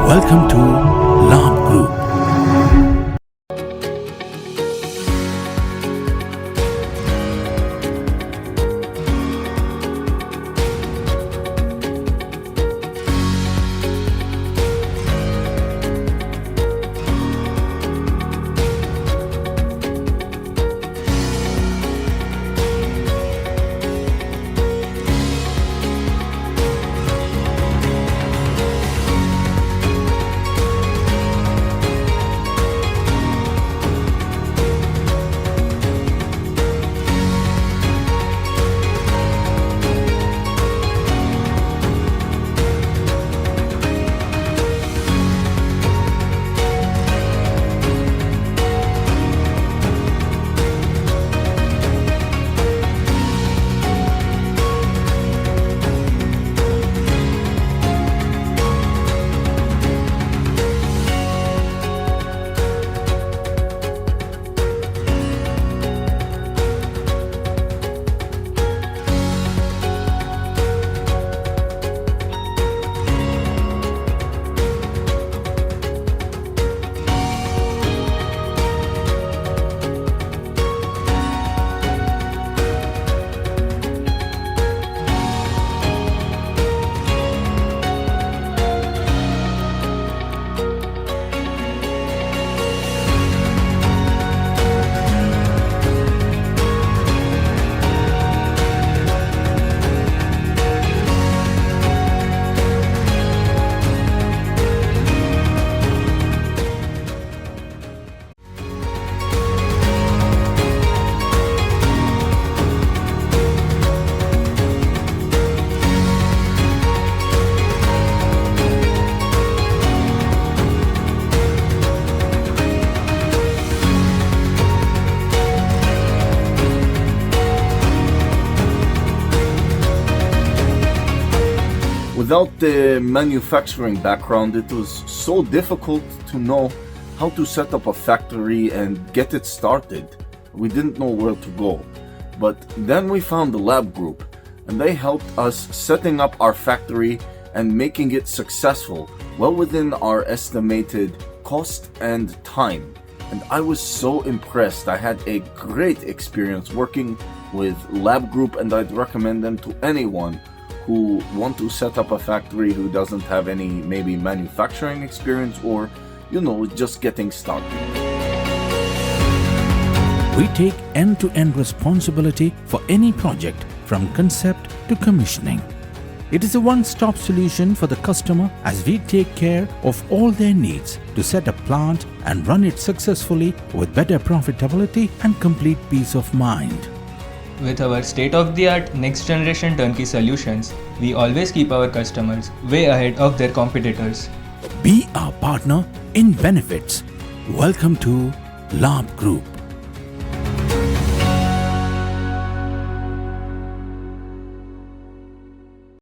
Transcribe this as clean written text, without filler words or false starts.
Welcome to Labh Group. Without the manufacturing background, it was so difficult to know how to set up a factory and get it started. We didn't know where to go. But then we found the Labh Group, and they helped us setting up our factory and making it successful, well within our estimated cost and time. And I was so impressed. I had a great experience working with Labh Group, and I'd recommend them to anyone who want to set up a factory who doesn't have any maybe manufacturing experience or, just getting started. We take end-to-end responsibility for any project from concept to commissioning. It is a one-stop solution for the customer as we take care of all their needs to set a plant and run it successfully with better profitability and complete peace of mind. With our state-of-the-art next-generation turnkey solutions, we always keep our customers way ahead of their competitors. Be our partner in benefits. Welcome to Labh Group.